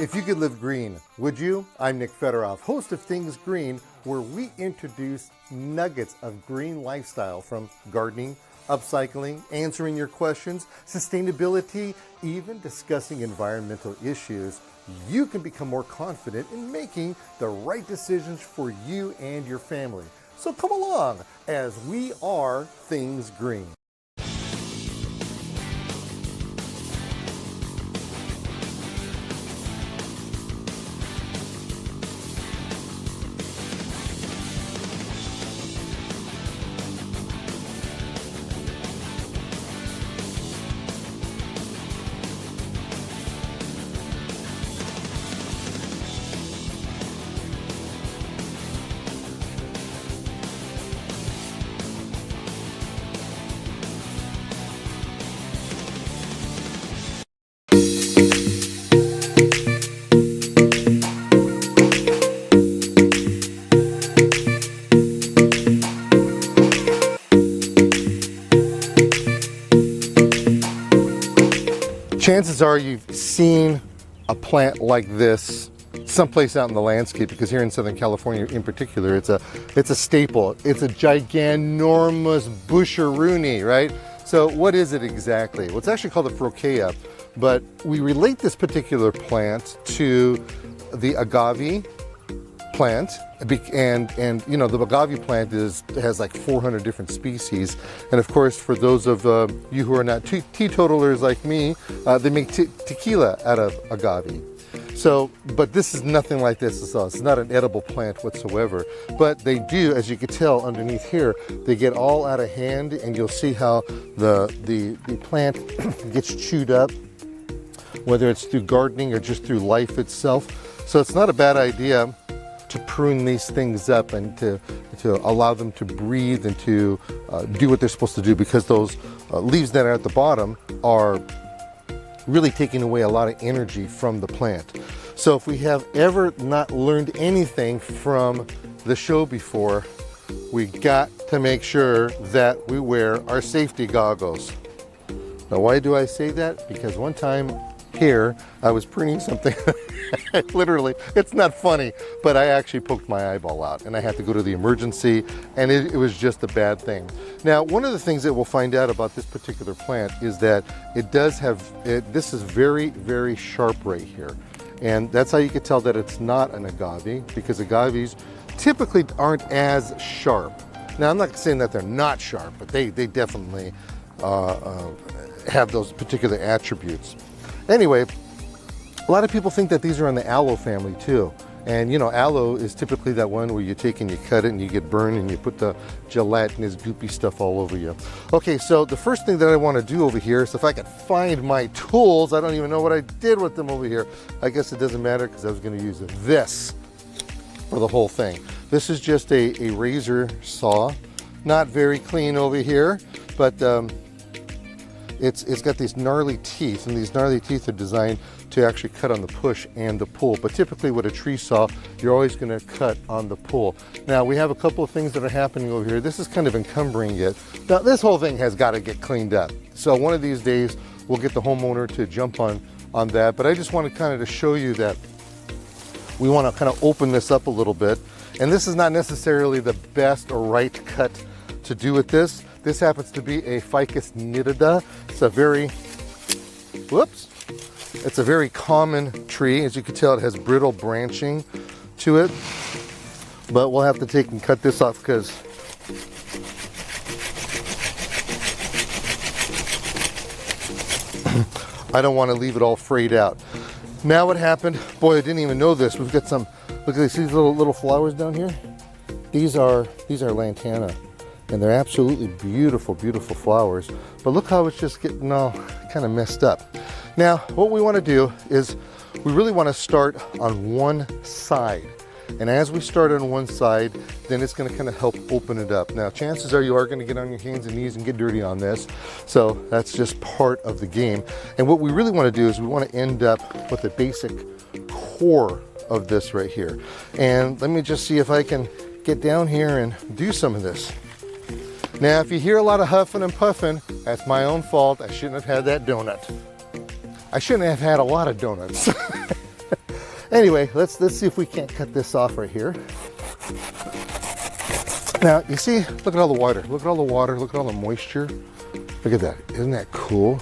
If you could live green, would you? I'm Nick Federoff, host of Things Green, where we introduce nuggets of green lifestyle from gardening, upcycling, answering your questions, sustainability, even discussing environmental issues. You can become more confident in making the right decisions for you and your family. So come along as we are Things Green. Chances are you've seen a plant like this someplace out in the landscape, because here in Southern California in particular, it's a staple. It's a giganormous busharoonie, right? So what is it exactly? Well, it's actually called a FURCRAEA, but we relate this particular plant to the agave plant, and you know, the agave plant has like 400 different species, and of course, for those of you who are not teetotalers like me, they make tequila out of agave. So, but this is nothing like this at all. It's not an edible plant whatsoever, but they do, as you can tell underneath here, they get all out of hand, and you'll see how the plant gets chewed up, whether it's through gardening or just through life itself. So it's not a bad idea to prune these things up and to allow them to breathe and to do what they're supposed to do, because those leaves that are at the bottom are really taking away a lot of energy from the plant. So if we have ever not learned anything from the show before, we got to make sure that we wear our safety goggles. Now, why do I say that? Because one time here I was pruning something. Literally, it's not funny, but I actually poked my eyeball out and I had to go to the emergency, and it was just a bad thing. Now, one of the things that we'll find out about this particular plant is that it does have, this is very, very sharp right here. And that's how you can tell that it's not an agave, because agaves typically aren't as sharp. Now, I'm not saying that they're not sharp, but they definitely have those particular attributes. Anyway, a lot of people think that these are in the aloe family too. And you know, aloe is typically that one where you take and you cut it and you get burned and you put the gelatinous goopy stuff all over you. Okay, so the first thing that I want to do over here is, if I could find my tools, I don't even know what I did with them over here. I guess it doesn't matter, because I was going to use this for the whole thing. This is just a razor saw. Not very clean over here, but it's got these gnarly teeth, and these gnarly teeth are designed to actually cut on the push and the pull. But typically with a tree saw, you're always going to cut on the pull. Now, we have a couple of things that are happening over here. This is kind of encumbering it. Now, this whole thing has got to get cleaned up. So one of these days, we'll get the homeowner to jump on that. But I just wanted kind of to show you that we want to kind of open this up a little bit. And this is not necessarily the best or right cut to do with this. This happens to be a Ficus nitida. It's a very, it's a very common tree. As you can tell, it has brittle branching to it. But we'll have to take and cut this off, because I don't want to leave it all frayed out. Now what happened, boy, I didn't even know this. We've got some, look at these little flowers down here. These are lantana. And they're absolutely beautiful, beautiful flowers. But look how it's just getting all kind of messed up. Now, what we want to do is we really want to start on one side. And as we start on one side, then it's going to kind of help open it up. Now, chances are you are going to get on your hands and knees and get dirty on this. So that's just part of the game. And what we really want to do is we want to end up with the basic core of this right here. And let me just see if I can get down here and do some of this. Now, if you hear a lot of huffing and puffing, that's my own fault. I shouldn't have had that donut. I shouldn't have had a lot of donuts. Anyway, let's see if we can't cut this off right here. Now, you see, look at all the water. Look at all the water. Look at all the moisture. Look at that. Isn't that cool?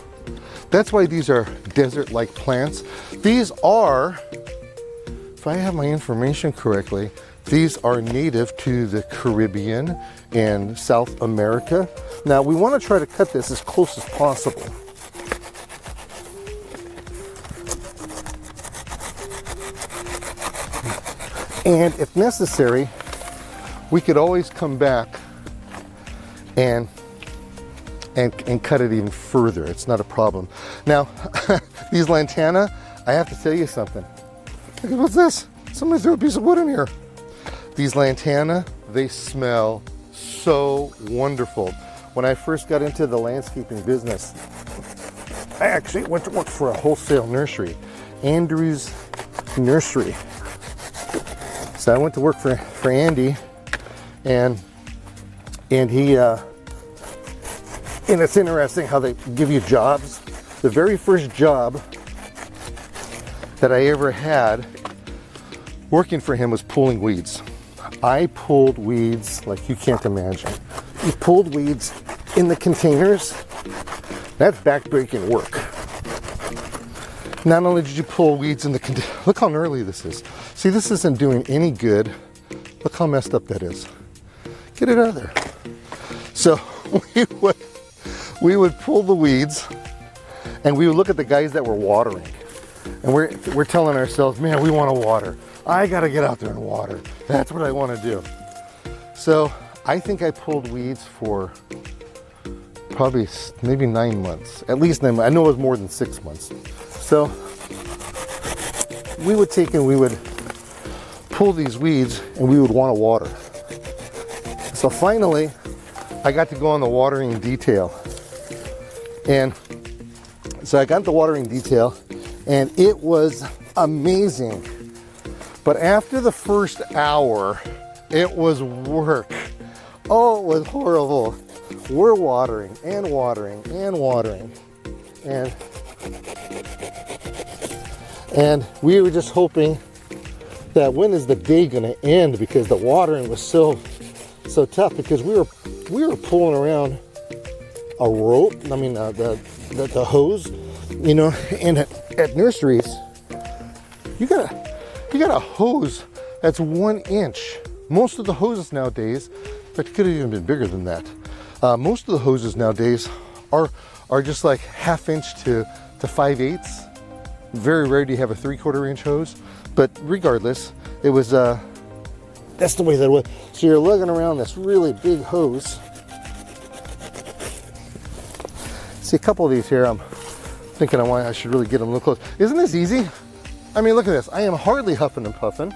That's why these are desert-like plants. These are, if I have my information correctly, these are native to the Caribbean and South America. Now, we want to try to cut this as close as possible. And if necessary, we could always come back and cut it even further. It's not a problem. Now, these lantana, I have to tell you something. Look at what's this? Somebody threw a piece of wood in here. These lantana, they smell so wonderful. When I first got into the landscaping business, I actually went to work for a wholesale nursery, Andrew's Nursery. So I went to work for Andy, and he, and it's interesting how they give you jobs. The very first job that I ever had working for him was pulling weeds. I pulled weeds like you can't imagine. You pulled weeds in the containers. That's backbreaking work. Not only did you pull weeds in the container, look how gnarly this is. See, this isn't doing any good. Look how messed up that is. Get it out of there. So we would pull the weeds, and we would look at the guys that were watering. And we're telling ourselves, man, we want to water. I got to get out there and water. That's what I want to do. So I think I pulled weeds for probably maybe 9 months. At least 9 months. I know it was more than 6 months. So we would take and we would pull these weeds, and we would want to water. So finally, I got to go on the watering detail. And so I got the watering detail, and it was amazing. But after the first hour, it was work. Oh, it was horrible. We're watering and watering and watering. And we were just hoping that when is the day gonna end, because the watering was so tough, because we were pulling around a rope, I mean the hose, you know, and at nurseries, you got a hose that's 1 inch. Most of the hoses nowadays, in fact, it could have even been bigger than that. Most of the hoses nowadays are just like 1/2 inch to 5/8. Very rare do you have a 3/4 inch hose, but regardless, it was that's the way that it was. So you're lugging around this really big hose. See a couple of these here, I'm thinking I should really get them a little close. Isn't this easy? I mean, look at this. I am hardly huffing and puffing.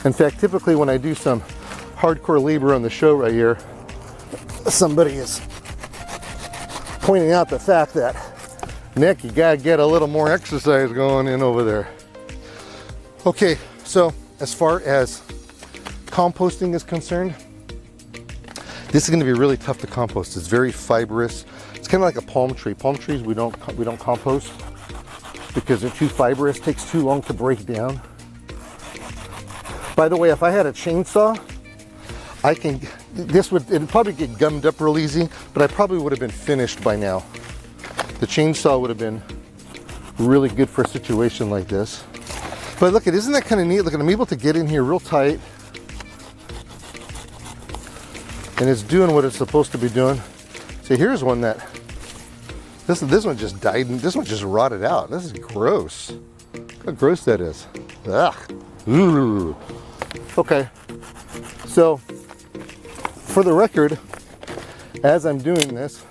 In fact, typically when I do some hardcore labor on the show right here, somebody is pointing out the fact that, Nick, you gotta get a little more exercise going in over there. Okay, so as far as composting is concerned, this is gonna be really tough to compost. It's very fibrous. It's kind of like a palm tree. Palm trees we don't compost because they're too fibrous. It takes too long to break down. By the way, if I had a chainsaw, it'd probably get gummed up real easy, but I probably would have been finished by now. The chainsaw would have been really good for a situation like this. But look, isn't that kind of neat? Look, I'm able to get in here real tight, and it's doing what it's supposed to be doing. See, here's one that, this one just died, and this one just rotted out. This is gross. Look how gross that is. Ugh. Ooh. Okay, so for the record, as I'm doing this,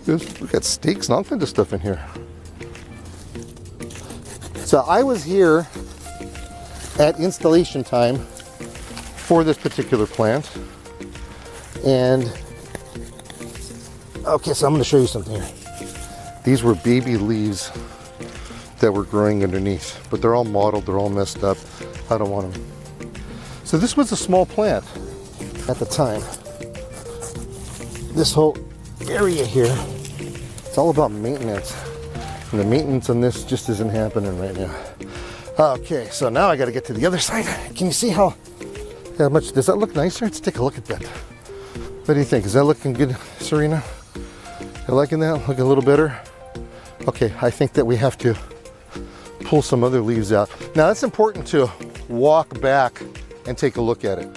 we got steaks and all kinds of stuff in here. So I was here at installation time for this particular plant, and okay, so I'm going to show you something here. These were baby leaves that were growing underneath, but they're all mottled, they're all messed up. I don't want them. So this was a small plant at the time. This whole area here, it's all about maintenance. And the maintenance on this just isn't happening right now. Okay, so now I got to get to the other side. Can you see how much, does that look nicer? Let's take a look at that. What do you think? Is that looking good, Serena? You liking that? Looking a little better? Okay, I think that we have to pull some other leaves out. Now that's important to walk back and take a look at it.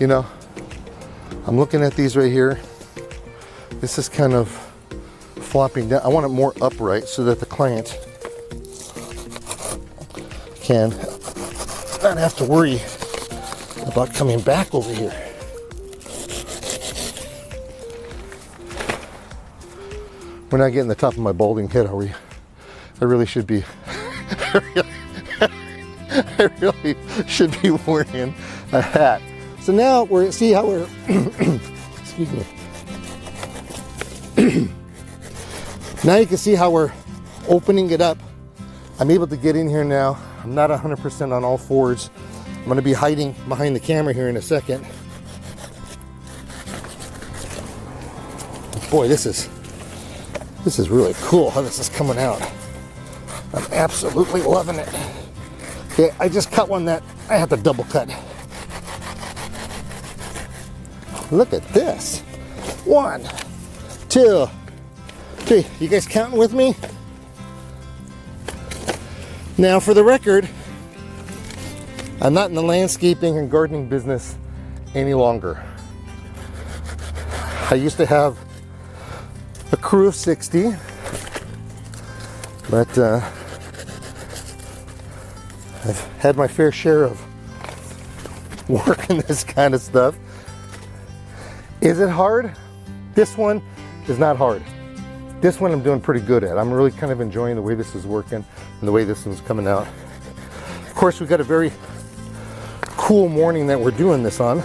You know, I'm looking at these right here. This is kind of flopping down. I want it more upright so that the client can not have to worry about coming back over here. We're not getting the top of my balding head, are we? I really should be. I really should be wearing a hat. So now see how we're, excuse me. Now you can see how we're opening it up. I'm able to get in here now. I'm not 100% on all fours. I'm going to be hiding behind the camera here in a second. Boy, this is really cool how this is coming out. I'm absolutely loving it. Okay, I just cut one that I have to double cut. Look at this. 1, 2, 3. You guys counting with me? Now, for the record, I'm not in the landscaping and gardening business any longer. I used to have a crew of 60, but I've had my fair share of work in this kind of stuff. Is it hard? This one is not hard. This one I'm doing pretty good at. I'm really kind of enjoying the way this is working and the way this one's coming out. Of course, we've got a very cool morning that we're doing this on,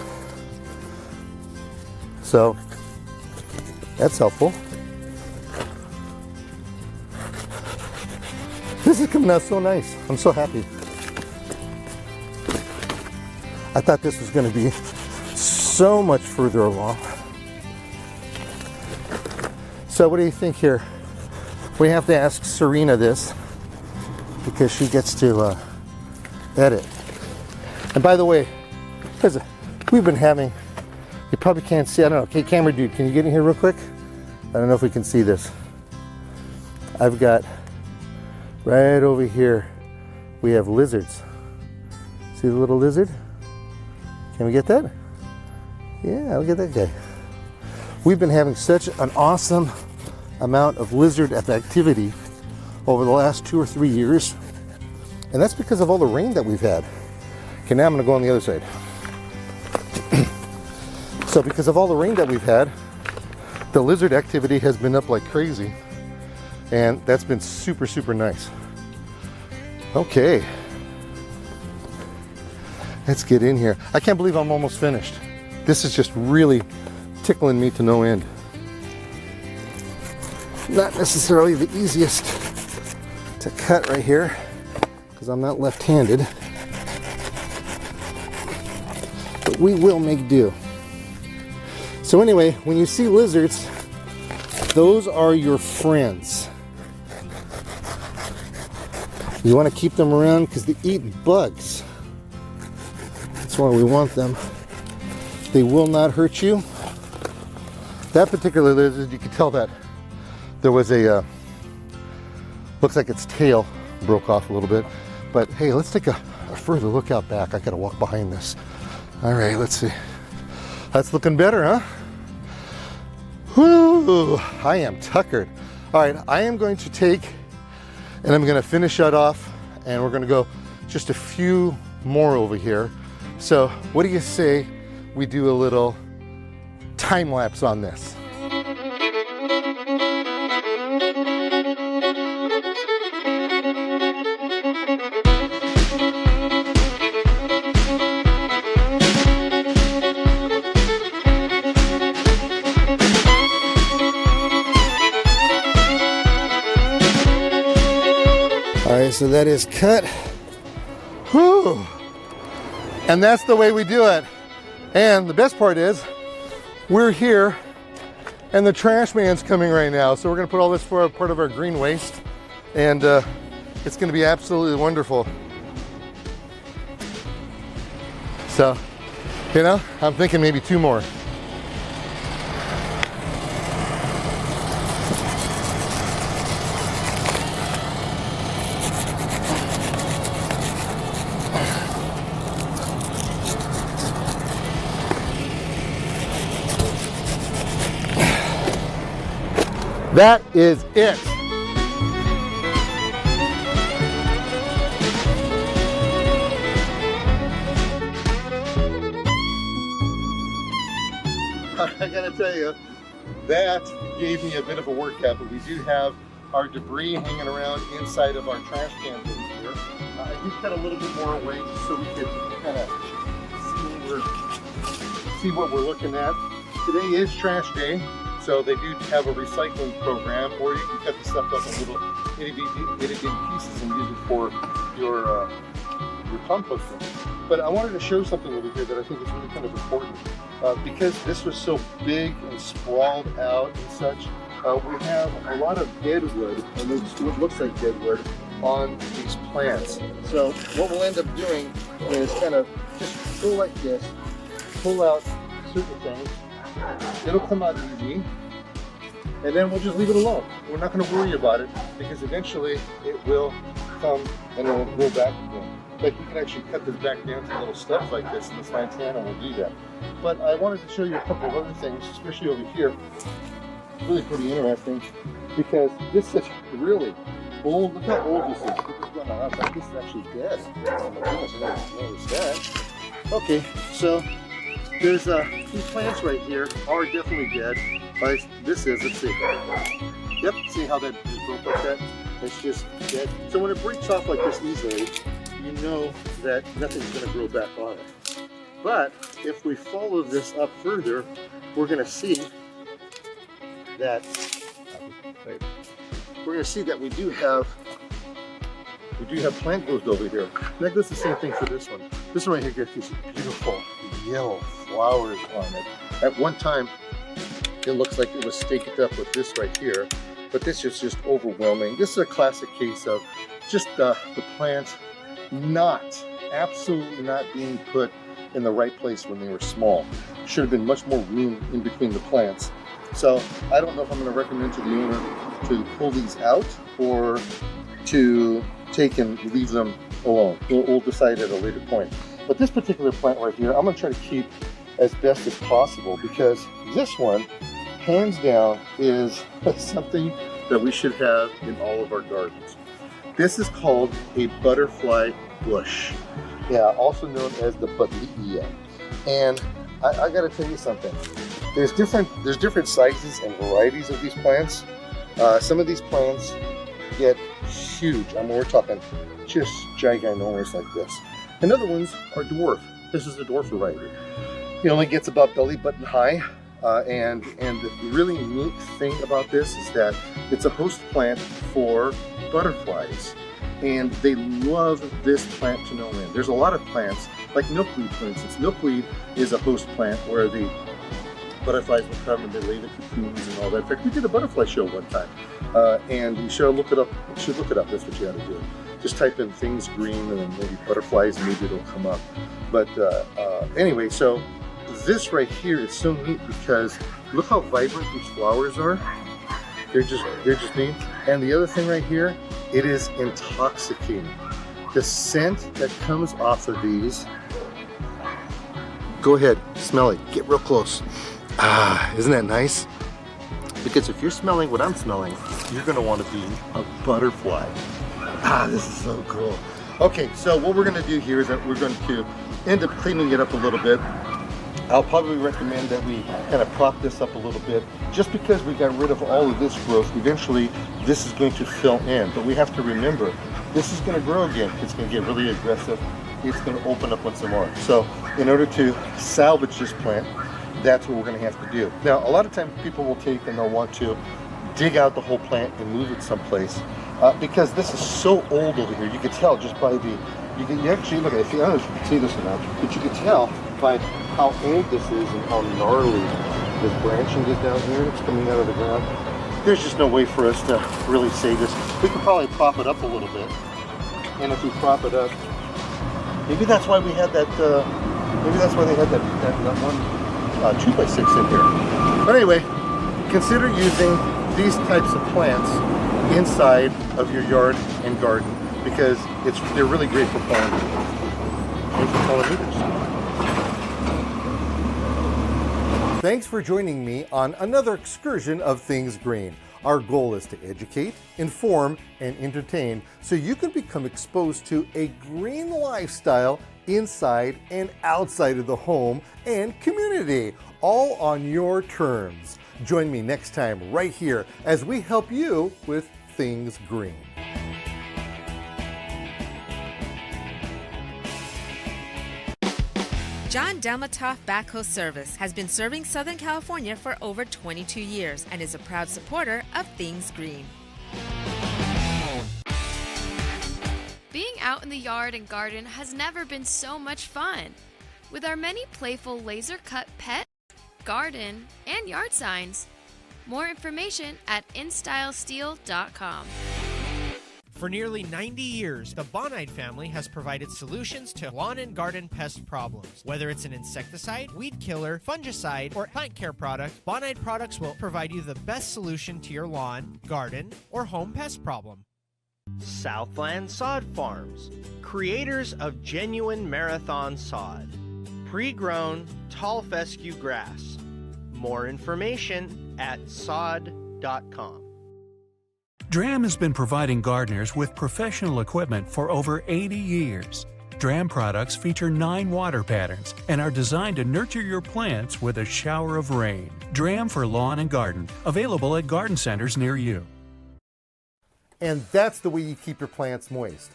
so that's helpful. This is coming out so nice. I'm so happy. I thought this was going to be so much further along. So what do you think here? We have to ask Serena this because she gets to edit. And by the way, we've been having, you probably can't see, I don't know, okay, camera dude, can you get in here real quick? I don't know if we can see this. I've got right over here, we have lizards. See the little lizard? Can we get that? Yeah, look at that guy. We've been having such an awesome amount of lizard activity over the last 2 or 3 years. And that's because of all the rain that we've had. Okay, now I'm gonna go on the other side. So because of all the rain that we've had, the lizard activity has been up like crazy. And that's been super, super nice. Okay. Let's get in here. I can't believe I'm almost finished. This is just really tickling me to no end. Not necessarily the easiest to cut right here because I'm not left-handed, but we will make do. So anyway, when you see lizards, those are your friends. You want to keep them around because they eat bugs. That's why we want them. They will not hurt you. That particular lizard, you can tell that there was a, looks like its tail broke off a little bit. But hey, let's take a further look out back. I gotta walk behind this. All right, let's see. That's looking better, huh? Whoo, I am tuckered. All right, I am going to take, and I'm gonna finish that off, and we're gonna go just a few more over here. So what do you say we do a little time lapse on this? All right, so that is cut. Whew. And that's the way we do it. And the best part is, we're here And the trash man's coming right now. So we're gonna put all this for a part of our green waste. And it's gonna be absolutely wonderful. So, you know, I'm thinking maybe 2 more. That is it. I gotta tell you, that gave me a bit of a workout, but we do have our debris hanging around inside of our trash cans over here. I did cut a little bit more away just so we could kind of see what we're looking at. Today is trash day, so they do have a recycling program, or you can cut the stuff up in little itty bitty pieces and use it for your composting. But I wanted to show something over here that I think is really kind of important. Because this was so big and sprawled out and such, we have a lot of dead wood, and what looks like dead wood, on these plants. So what we'll end up doing is kind of just go like this, pull out certain things. It'll come out easy, and then we'll just leave it alone. We're not going to worry about it, because eventually it will come and it will grow back again. Like, you can actually cut this back down to little steps like this, and the Santana will do that. But I wanted to show you a couple of other things, especially over here. Really pretty interesting, because this is really old. Look how old this is. Look what's going on outside. This is actually dead. Oh my goodness, I didn't notice that. Okay, so there's these plants right here are definitely dead. This is, let's see. Yep, see how that just broke like that? It's just dead. So when it breaks off like this easily, you know that nothing's going to grow back on it. But if we follow this up further, we're going to see that we do have plant growth over here. That goes the same thing for this one. This one right here gets these beautiful yellow flowers on it. At one time, it looks like it was staked up with this right here, but this is just overwhelming. This is a classic case of just the plant absolutely not being put in the right place when they were small. Should have been much more room in between the plants. So I don't know if I'm going to recommend to the owner to pull these out or to take and leave them alone. We'll decide at a later point. But this particular plant right here, I'm going to try to keep as best as possible, because this one, hands down, is something that we should have in all of our gardens. This is called a butterfly bush. Yeah, also known as the Foetida. And I gotta tell you something. There's different sizes and varieties of these plants. Some of these plants get huge. I mean, we're talking just ginormous like this. And other ones are dwarf. This is a dwarf variety. It only gets about belly button high. And the really neat thing about this is that it's a host plant for butterflies, and they love this plant to no end. There's a lot of plants, like milkweed for instance. Milkweed is a host plant where the butterflies will come and they lay the cocoons and all that. In fact, we did a butterfly show one time, and you should look it up. You should look it up. That's what you ought to do. Just type in things green and then maybe butterflies, and maybe it'll come up. But anyway, so this right here is so neat because look how vibrant these flowers are. They're just neat. And the other thing right here, it is intoxicating. The scent that comes off of these, go ahead, smell it, get real close. Ah, isn't that nice? Because if you're smelling what I'm smelling, you're gonna want to be a butterfly. Ah, this is so cool. Okay, so what we're gonna do here is that we're going to end up cleaning it up a little bit. I'll probably recommend that we kind of prop this up a little bit, just because we got rid of all of this growth. Eventually, this is going to fill in, but we have to remember, this is going to grow again. It's going to get really aggressive. It's going to open up once more. So in order to salvage this plant, that's what we're going to have to do. Now, a lot of times people will take and they'll want to dig out the whole plant and move it someplace, because this is so old over here. You can tell just by the, you actually look at it. I don't know if you can see this or not, but you can tell by how old this is and how gnarly this branching is down here. It's coming out of the ground. There's just no way for us to really say this. We could probably prop it up a little bit. And if we prop it up, maybe that's why we had that, maybe that's why they had that one 2x6 in here. But anyway, consider using these types of plants inside of your yard and garden because they're really great for pollinators. Thanks for joining me on another excursion of Things Green. Our goal is to educate, inform, and entertain so you can become exposed to a green lifestyle inside and outside of the home and community, all on your terms. Join me next time right here as we help you with Things Green. John Delmatoff Backhoe Service has been serving Southern California for over 22 years and is a proud supporter of Things Green. Being out in the yard and garden has never been so much fun. With our many playful laser-cut pet, garden, and yard signs. More information at InStyleSteel.com. For nearly 90 years, the Bonide family has provided solutions to lawn and garden pest problems. Whether it's an insecticide, weed killer, fungicide, or plant care product, Bonide products will provide you the best solution to your lawn, garden, or home pest problem. Southland Sod Farms, creators of genuine marathon sod. Pre-grown, tall fescue grass. More information at sod.com. DRAM has been providing gardeners with professional equipment for over 80 years. DRAM products feature 9 water patterns and are designed to nurture your plants with a shower of rain. DRAM for lawn and garden, available at garden centers near you. And that's the way you keep your plants moist.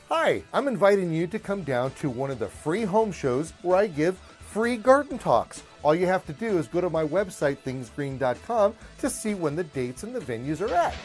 Hi, I'm inviting you to come down to one of the free home shows where I give free garden talks. All you have to do is go to my website, thingsgreen.com, to see when the dates and the venues are at.